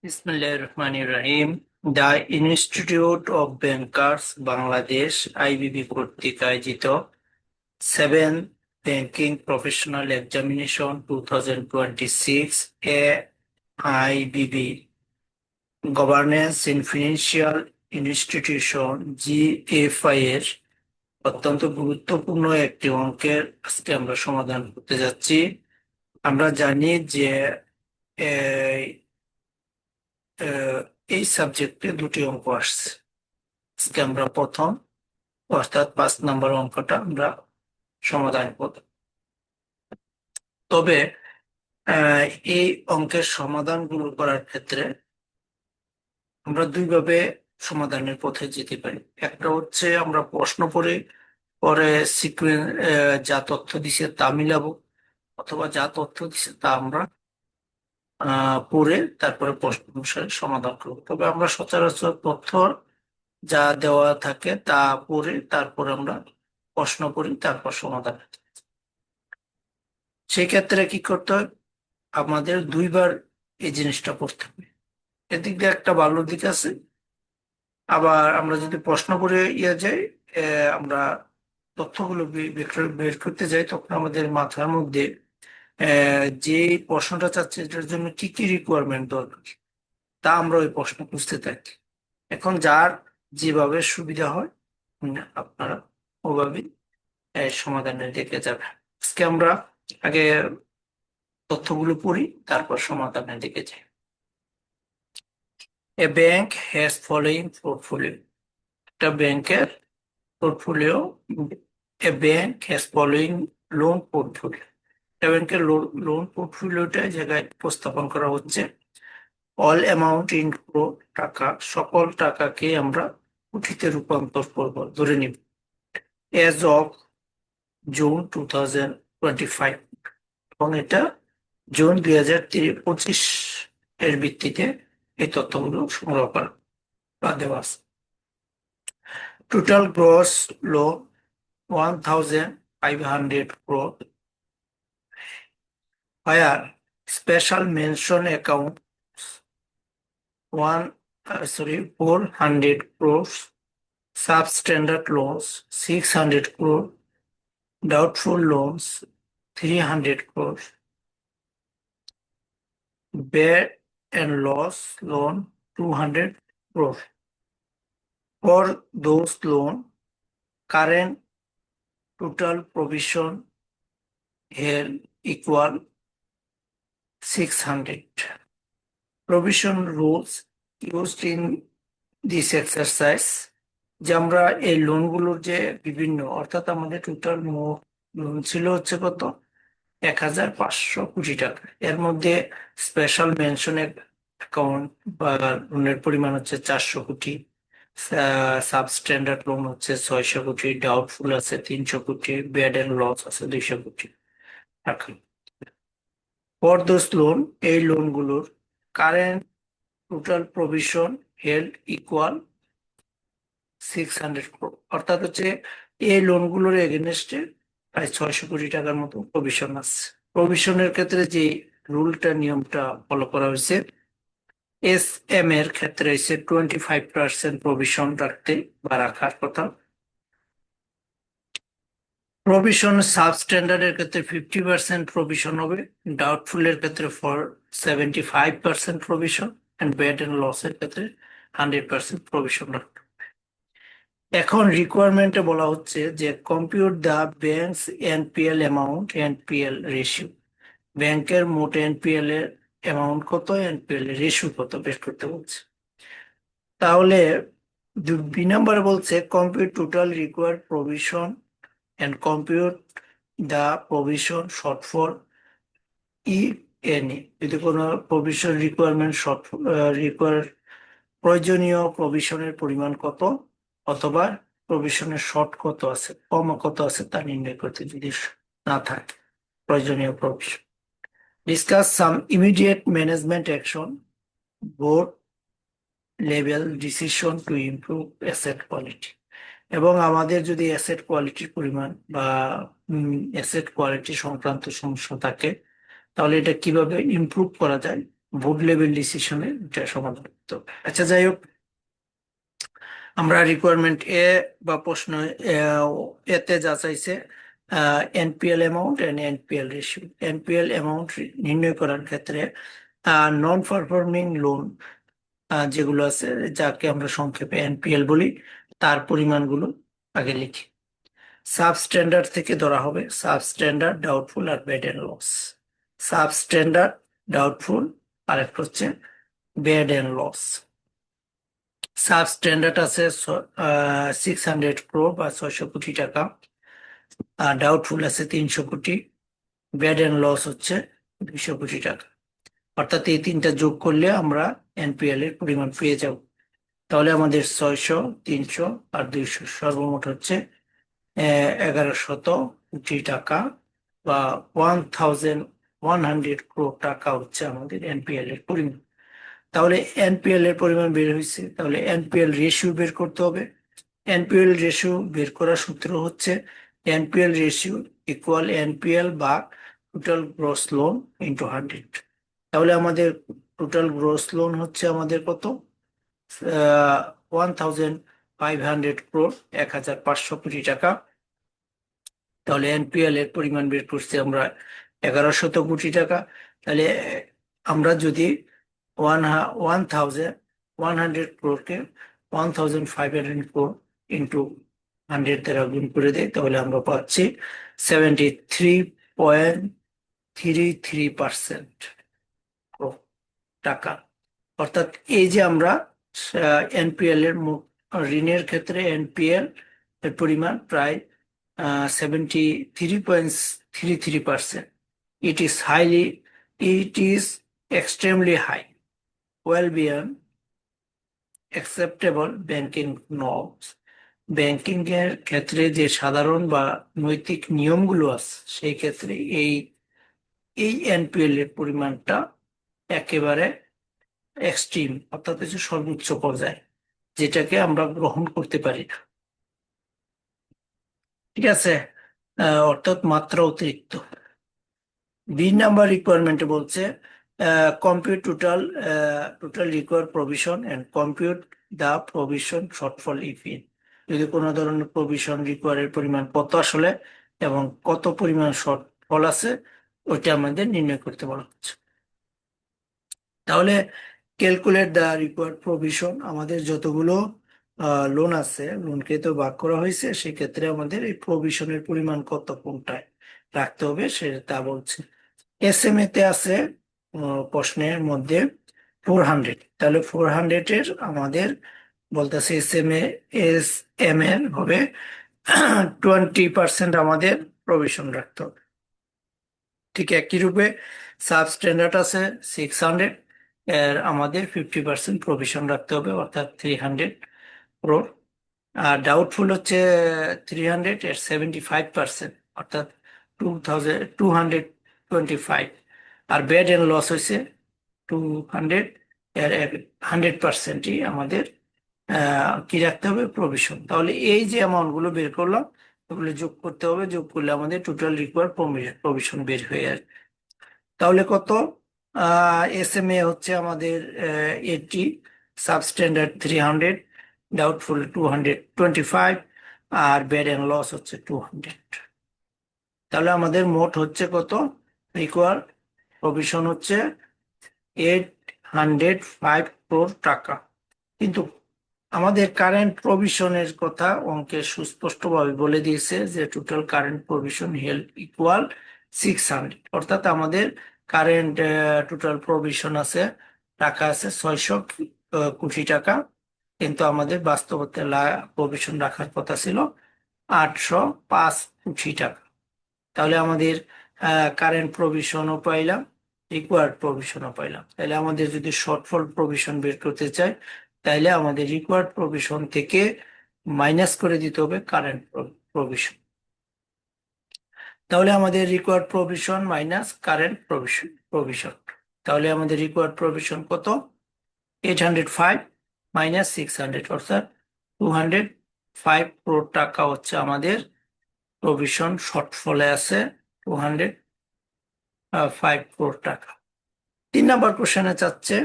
বিসমিল্লাহিররহমানিররহিম। The institute of bankers Bangladesh IBB কর্তৃক আয়োজিত 7th banking professional examination 2026 এ IBB governance in financial institution GFI এর অত্যন্ত গুরুত্বপূর্ণ একটি অঙ্কের আজকে আমরা সমাধান করতে যাচ্ছি। আমরা জানি যে আহ, এই সাবজেক্টে দুটি অঙ্ক আসছে। আজকে আমরা প্রথম অর্থাৎ 5 নম্বর অঙ্কটা আমরা সমাধান করব। তবে আহ, এই অঙ্কের সমাধানগুলো করার ক্ষেত্রে আমরা দুইভাবে সমাধানের পথে যেতে পারি। একটা হচ্ছে আমরা প্রশ্ন পড়ে পরে সিকুয়েন্স যা তথ্য দিছে তা মিলাবো, অথবা যা তথ্য দিছে তা আমরা পড়ে তারপরে প্রশ্ন অনুসারে সমাধান করবো। তবে আমরা সচরাচর তথ্য যা দেওয়া থাকে তা পড়ে তারপর আমরা প্রশ্ন করি, তারপর সমাধান। সেই ক্ষেত্রে কি করতে হয়, আমাদের দুইবার এই জিনিসটা করতে হবে। এদিক দিয়ে একটা ভালো দিক আছে, আবার আমরা যদি প্রশ্ন করে যাই, আমরা তথ্যগুলো বের করতে যাই, তখন আমাদের মাথার মধ্যে যে প্রশ্নটা চাচ্ছে এটার জন্য কি কি রিকোয়ারমেন্ট দরকার তা আমরা ওই প্রশ্ন বুঝতে থাকি। এখন যার যেভাবে সুবিধা হয় আপনারা ওভাবে সমাধানের দিকে যাবে। আজকে আমরা আগে তথ্যগুলো পড়ি, তারপর সমাধানের দিকে যাই। এ ব্যাংক হ্যাজ ফলোইং পোর্টফোলিও। একটা ব্যাংকের portfolio, A bank has following loan portfolio. একটা ব্যাংকের লোন পোর্টফোলিওটা জায়গায় উপস্থাপন করা হচ্ছে। অল অ্যামাউন্ট ইন ক্রোর, টাকা, সকল টাকাকে আমরা কোটিতে রূপান্তর করব ধরে নিব। এজ অফ জুন 2025, এবং এটা জুন 2025 এর ভিত্তিতে এই তথ্যগুলো সংগ্রহ করা বা দেওয়া আছে। Total gross loan 1500 crore, where special mention accounts 400 crores, substandard loans 600 crore, doubtful loans 300 crores, bad and loss loan 200 crore. For those loan, current total provision here equal 600. Provision rules used in this exercise, যে আমরা এই লোনগুলোর যে বিভিন্ন, অর্থাৎ আমাদের total মোট loan ছিল হচ্ছে কত, 1500 কোটি টাকা। এর মধ্যে স্পেশাল মেনশনের অ্যাকাউন্ট বা লোনের পরিমাণ হচ্ছে 400 কোটি, সাবস্ট্যান্ডার্ড লোন হচ্ছে 600 কোটি, ডাউটফুল আছে 300 কোটি, ব্যাড এন্ড লস আছে 200 কোটি টাকা। ফর দোজ লোন, এই লোনগুলোর current total provision held equal 600 crore, অর্থাৎ হচ্ছে এই লোনগুলোর এগেনস্টে প্রায় 600 কোটি টাকার মতো প্রভিশন আছে। প্রভিশনের ক্ষেত্রে যে রুলটা নিয়মটা ফলো করা হয়েছে, এস এম এর ক্ষেত্রে হচ্ছে 25% প্রভিশন রাখতে বা রাখার কথা। প্রভিশন সাবস্ট্যান্ডার্ড এর ক্ষেত্রে 50% প্রভিশন হবে, ডাউটফুল এর ক্ষেত্রে 75% provision, and bad and loss এর ক্ষেত্রে 100% প্রভিশন রাখতে। এখন রিকোয়ারমেন্টে বলা হচ্ছে যে compute the banks NPL amount, NPL ratio. ব্যাংকের মোট এনপিএল এর অ্যামাউন্ট কত, এনপিএল এর রেশিও কত বের করতে বলছে। তাহলে বি নাম্বারে বলছে compute total required provision and compute the provision shortfall if any. যদি কোনো প্রভিশন রিকোয়ারমেন্ট প্রয়োজনীয় প্রভিশনের পরিমাণ কত, অথবা প্রভিশনের শর্ট কত আছে, কম কত আছে তা নির্ণয় করতে যদি না থাকে প্রয়োজনীয় provision. Discuss some immediate management action, board level decision to improve asset quality. এবং আমাদের যদি অ্যাসেট কোয়ালিটির পরিমাণ বা অ্যাসেট কোয়ালিটি সংক্রান্ত সমস্যা থাকে, তাহলে এটা কিভাবে ইমপ্রুভ করা যায় বোর্ড লেভেল ডিসিশনে এটা সমাধান করতে হবে। আচ্ছা, যাই হোক, আমরা রিকোয়ারমেন্ট এ বা প্রশ্ন এতে যা চাইছে NPL amount and NPL ratio. NPL amount নির্ণয় করার ক্ষেত্রে নন পারফর্মিং লোন যেগুলো আছে, যাকে আমরা সংক্ষেপে এনপিএল বলি, তার পরিমাণগুলো আগে লিখি। সাবস্ট্যান্ডার্ড থেকে ধরা হবে সাবস্ট্যান্ডার্ড, ডাউটফুল আর bad and loss. Substandard, doubtful, আর একটা হচ্ছে ব্যাড এন্ড লস। সাবস্ট্যান্ডার্ড আছে 600 crore বা 600 কোটি টাকা, আর ডাউটফুল আছে 300 কোটি, ব্যাড এন্ড লস হচ্ছে 200 কোটি টাকা। অর্থাৎ এই তিনটা যোগ করলে আমরা এনপিএল এর পরিমাণ পেয়ে যাব। তাহলে আমাদের 600, 300 আর 200 সর্বমোট হচ্ছে 1100 কোটি টাকা বা 1100 crore টাকা হচ্ছে আমাদের এনপিএল এর পরিমাণ। তাহলে এনপিএল এর পরিমাণ বের হয়েছে, তাহলে এনপিএল রেশিও বের করতে হবে। এনপিএল রেশিও বের করার সূত্র হচ্ছে এনপিএল রেশিও ইকুয়াল এনপিএল বা টোটাল গ্রস লোন ইন্টু 100। তাহলে আমাদের টোটাল গ্রস লোন হচ্ছে আমাদের কত? 1500 crore, 1500 কোটি টাকা। তাহলে এনপিএল এর পরিমাণ বের করছি আমরা 1100 কোটি টাকা। তাহলে আমরা যদি 1,100 crore-কে 1,500 crore ইন্টু 100 দ্বারা গুণ করে দেয়, তাহলে আমরা পাচ্ছি 73.33% টাকা। অর্থাৎ এই যে আমরা এনপিএল এর ঋণের ক্ষেত্রে এনপিএল এর পরিমাণ প্রায় 73.33%. It is extremely high, well beyond acceptable banking norms. Banking এর ক্ষেত্রে যে সাধারণ বা নৈতিক নিয়মগুলো আছে, সেই ক্ষেত্রে এই এই এনপিএল এর পরিমাণটা একেবারে এক্সট্রিম, অর্থাৎ হচ্ছে সর্বোচ্চ পর্যায়ে, যেটাকে আমরা গ্রহণ করতে পারি না। ঠিক আছে, অর্থাৎ মাত্রা অতিরিক্ত। বি নাম্বার রিকোয়ারমেন্টে বলছে compute total required provision and compute the provision shortfall if any. যদি কোনো ধরনের প্রভিশন রিকোয়ারের পরিমাণ কত আসলে এবং কত পরিমাণ শর্টফল আছে, ওইটা আমাদের নির্ণয় করতে বলা হচ্ছে। তাহলে ক্যালকুলেট দা রিকোয়ার্ড প্রভিশন, আমাদের যতগুলো লোন আছে, লোনকে তো ভাগ করা হয়েছে, সেক্ষেত্রে আমাদের এই প্রভিশনের পরিমাণ কত কোনটায় রাখতে হবে সেটা বলছে। এসএমএ তে আছে প্রশ্নের মধ্যে 400, তাহলে 400 এর আমাদের বলতেছে এস এম এর হবে 20% আমাদের প্রভিশন রাখতে হবে। ঠিক একই রূপে সাবস্ট্যান্ডার্ড আছে 600, এর আমাদের 50% প্রভিশন রাখতে হবে, অর্থাৎ 300 crore। আর ডাউটফুল হচ্ছে 300, এর 75%, অর্থাৎ 225। আর ব্যাড এন্ড লস হয়েছে 200, এর 100%ই আমাদের কি রাখতে হবে? প্রভিশন। তাহলে এই যে অ্যামাউন্ট গুলো বের করলাম, এগুলো যোগ করতে হবে, যোগ করলে আমাদের টোটাল রিকোয়ার্ড প্রভিশন বের হয়ে আসবে। তাহলে কত? এসএমএ হচ্ছে আমাদের 80, সাবস্ট্যান্ডার্ড 300, ডাউটফুল 225, আর ব্যাড এন্ড লস হচ্ছে 200। তাহলে আমাদের মোট হচ্ছে কত? রিকোয়ার্ড প্রভিশন হচ্ছে 805 crore টাকা। কিন্তু আমাদের কারেন্ট প্রভিশনের কথা অঙ্কে সুস্পষ্টভাবে বলে দিয়েছে যে total current provision held equal 600, অর্থাৎ আমাদের কারেন্ট টোটাল প্রভিশন আছে, টাকা আছে 600 কোটি টাকা, কিন্তু আমাদের বাস্তবতে প্রভিশন রাখার কথা ছিল 805 কোটি টাকা। তাহলে আমাদের কারেন্ট প্রভিশনও পাইলাম, রিকোয়ার্ড প্রভিশনও পাইলাম। তাহলে আমাদের যদি শর্টফল প্রভিশন বের করতে চাই, তাহলে আমাদের রিকোয়ার্ড প্রভিশন থেকে মাইনাস করে দিতে হবে কারেন্ট প্রভিশন। তাহলে আমাদের required provision minus current provision, তাহলে আমাদের রিকোয়ার্ড প্রভিশন কত? 805 মাইনাস 600, অর্থাৎ 205 crore টাকা হচ্ছে আমাদের প্রভিশন শর্টফলে আছে, 205 crore টাকা। 3 নম্বর কোশ্চেনে চাচ্ছে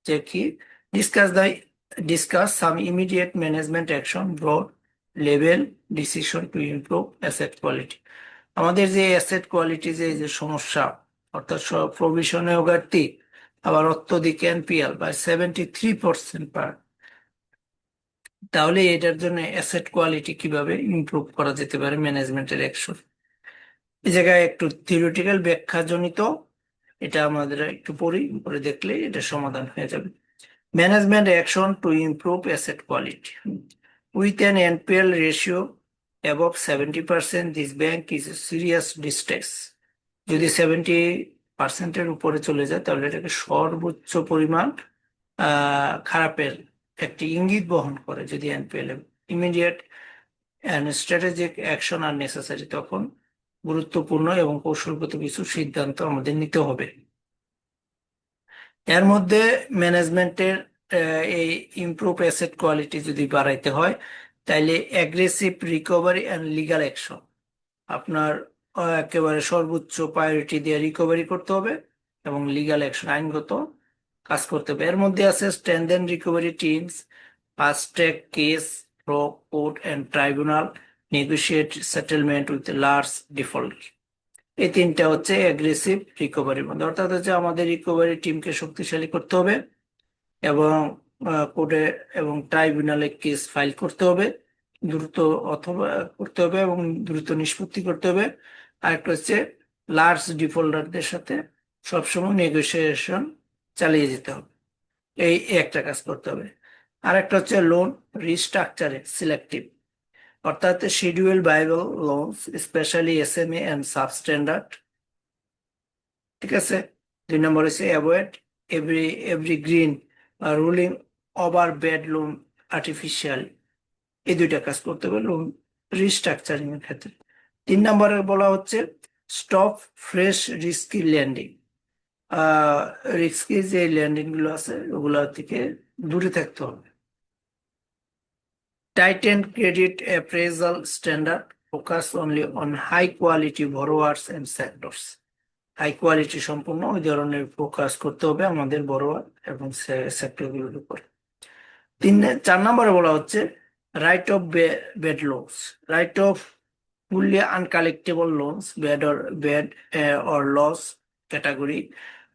যে কি discuss some immediate management action broad level decision to improve asset quality. আমাদের যে অ্যাসেট কোয়ালিটি যে সমস্যা, অর্থাৎ প্রভিশনেও ঘাটতি, আবার অত্যধিক এনপিএল বা 73% পার, তাহলে এটার জন্য অ্যাসেট কোয়ালিটি কিভাবে ইমপ্রুভ করা যেতে পারে ম্যানেজমেন্টের অ্যাকশন। এই জায়গায় একটু থিওরিটিক্যাল ব্যাখ্যা জনিত, এটা আমাদের একটু পরে দেখলে এটা সমাধান হয়ে যাবে। Management action to improve asset quality with an NPL ratio above 70%, this bank is serious distress. যদি 70%-এর উপরে চলে যায় তাহলে এটাকে সর্বোচ্চ পরিমাণ খারাপের একটি ইঙ্গিত বহন করে। যদি NPL immediate and strategic action R necessary, তখন গুরুত্বপূর্ণ এবং কৌশলগত কিছু সিদ্ধান্ত আমাদের নিতে হবে। এর মধ্যে ম্যানেজমেন্টের এই ইমপ্রুভ অ্যাসেট কোয়ালিটি যদি বাড়াইতে হয়, তাইলে aggressive recovery and legal action, আপনার একেবারে সর্বোচ্চ প্রায়োরিটি দিয়ে রিকভারি করতে হবে এবং লিগাল অ্যাকশন আইনগত কাজ করতে হবে। এর মধ্যে আছে strengthen recovery teams, fast track case through court and tribunal, negotiate settlement with large default. এই তিনটা হচ্ছে অ্যাগ্রেসিভ রিকভারির মধ্যে, অর্থাৎ হচ্ছে আমাদের রিকভারি টিমকে শক্তিশালী করতে হবে এবং কোর্টে এবং ট্রাইব্যুনালে কেস ফাইল করতে হবে দ্রুত, অথবা করতে হবে এবং দ্রুত নিষ্পত্তি করতে হবে। আরেকটা হচ্ছে লার্জ ডিফল্টারদের সাথে সবসময় নেগোসিয়েশন চালিয়ে যেতে হবে, এই একটা কাজ করতে হবে। আরেকটা হচ্ছে লোন রিস্ট্রাকচারে সিলেক্টিভ, অর্থাৎ schedule viable loans specially SMA and substandard. ঠিক আছে। 2 নম্বর হচ্ছে avoid evergreen ruling over bad loan artificial. এই দুইটা কাজ করতে হবে লোন রিস্ট্রাকচারিং এর ক্ষেত্রে। 3 নম্বরে বলা হচ্ছে stop fresh risky lending, risky যে ল্যান্ডিং গুলো আছে ওগুলো থেকে দূরে থাকতে হবে। Tighten credit appraisal standard, focus only on high quality borrowers and sectors. High quality সম্পূর্ণ ওই ধরনের ফোকাস করতে হবে আমাদের বরোয়ার এবং সেক্টরগুলোর উপর। 4 নম্বরে বলা হচ্ছে right of bad loans, right of fully uncollectible loans, bad or loss category,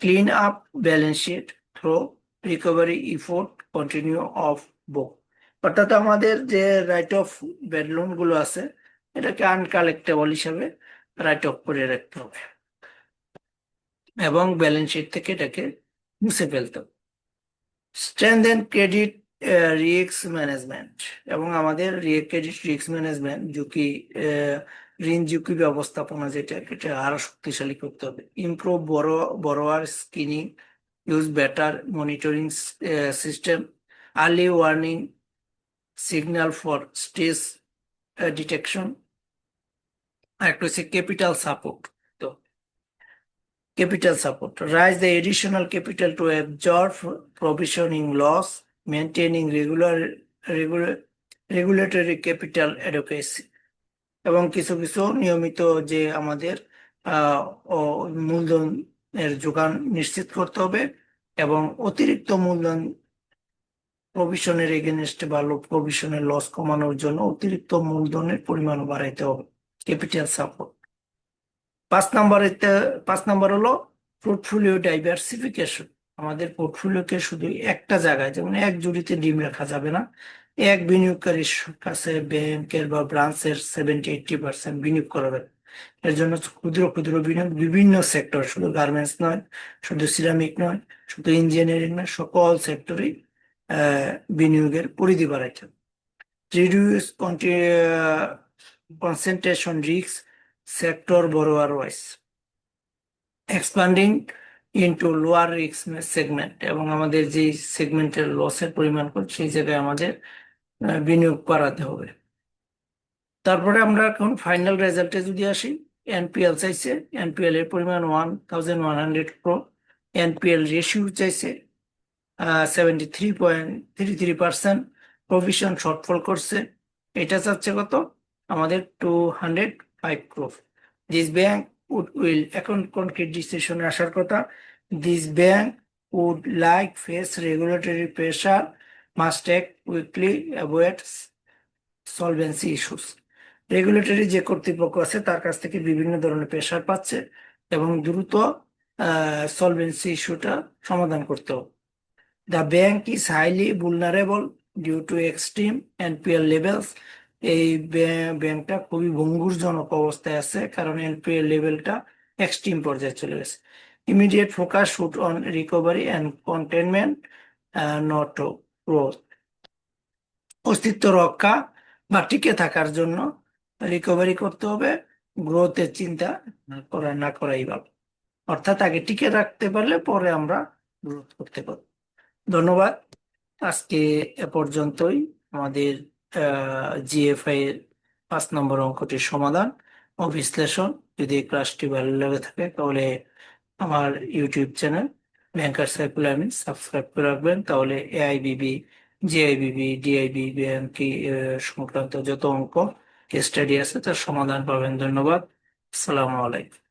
clean up balance sheet through recovery effort, continue of book। অর্থাৎ আমাদের যে রাইট অফ ব্যাড লোন গুলো আছে এটাকে আনকালেক্টেবল হিসাবে রাইট অফ করে রাখতে হবে এবং ব্যালেন্স শিট থেকে এটাকে মুছে ফেলতে হবে। স্ট্রেনথেন ক্রেডিট রিস্ক ম্যানেজমেন্ট, এবং আমাদের ক্রেডিট রিস্ক ম্যানেজমেন্ট ঝুঁকি ঋণ ঝুঁকি ব্যবস্থাপনা যেটা এটা আরো শক্তিশালী করতে হবে। Improve বড়োয়ার screening, use better monitoring system, early warning signal for stress detection. আরেকটা হচ্ছে ক্যাপিটাল সাপোর্ট। তো capital support, raise the additional capital to absorb provisioning loss, maintaining regulatory capital adequacy, এবং কিছু কিছু নিয়মিত যে আমাদের মূলধনের যোগান নিশ্চিত করতে হবে এবং অতিরিক্ত মূলধন প্রভিশনের এগেনস্টে বা প্রভিশনের লস কমানোর জন্য অতিরিক্ত মূলধনের পরিমাণ বাড়াইতে হবে, ক্যাপিটাল সাপোর্ট। 5 নম্বর হলো পোর্টফোলিও ডাইভার্সিফিকেশন। আমাদের পোর্টফোলিওকে শুধু একটা জায়গায়, যেমন এক জুড়িতে ডিম রাখা যাবে না। এক বিনিয়োগকারীর কাছে ব্যাংকের বা ব্রাঞ্চের 70-80% বিনিয়োগ করা যাবে। এর জন্য ক্ষুদ্র ক্ষুদ্র বিনিয়োগ বিভিন্ন সেক্টর, শুধু গার্মেন্টস নয়, শুধু সিরামিক নয়, শুধু ইঞ্জিনিয়ারিং নয়, সকল সেক্টরেই বিনিয়োগের পরিধি বাড়াইতে হবে। Reduce concentration risk sector borrower wise, expanding into lower risk segment, এবং আমাদের যে সেগমেন্টের লসের পরিমাণ কম সেই জায়গায় আমাদের বিনিয়োগ বাড়াতে হবে। তারপরে আমরা এখন ফাইনাল রেজাল্টে যদি আসি, এনপিএল চাইছে, এনপিএল এর পরিমাণ 1100 crore, এনপিএল রেশিও চাইছে 73.33%, প্রভিশন শর্টফল করছে, এটা চাচ্ছে কত আমাদের 205 crore। দিস ব্যাংক উইল, এখন কনক্রিট ডিসিশনে আসার কথা, this bank would like face regulatory pressure must act quickly, avoid solvency issues. Regulatory যে কর্তৃপক্ষ আছে তার কাছ থেকে বিভিন্ন ধরনের প্রেশার পাচ্ছে এবং দ্রুত সলভেন্সি ইস্যুটা সমাধান করতে হবে। The bank is highly vulnerable due to extreme NPL levels. এই ব্যাংকটা খুবই ভঙ্গুরজনক অবস্থায় আছে কারণ এনপিএল লেভেলটা এক্সট্রিম পর্যায়ে চলে গেছে। Immediate focus should on recovery and containment, not growth. অস্তিত্ব রক্ষা বা টিকে থাকার জন্য রিকভারি করতে হবে, গ্রোথের চিন্তা না করাই ভালো। অর্থাৎ আগে টিকে রাখতে পারলে পরে আমরা গ্রোথ করতে পারবো। ধন্যবাদ। আজকে এ পর্যন্তই আমাদের জিএফআই এর 5 নম্বর অঙ্কটির সমাধান ও বিশ্লেষণ। যদি এই ক্লাসটি ভালো লেগে থাকে তাহলে আমার ইউটিউব চ্যানেল ব্যাংকার সার্কুল আমি সাবস্ক্রাইব করে রাখবেন, তাহলে এআইবিবি, জিআইবিবি, ডিআইবি ব্যাংকিং সংক্রান্ত যত অঙ্ক স্টাডি আছে তার সমাধান পাবেন। ধন্যবাদ। আসসালামু আলাইকুম।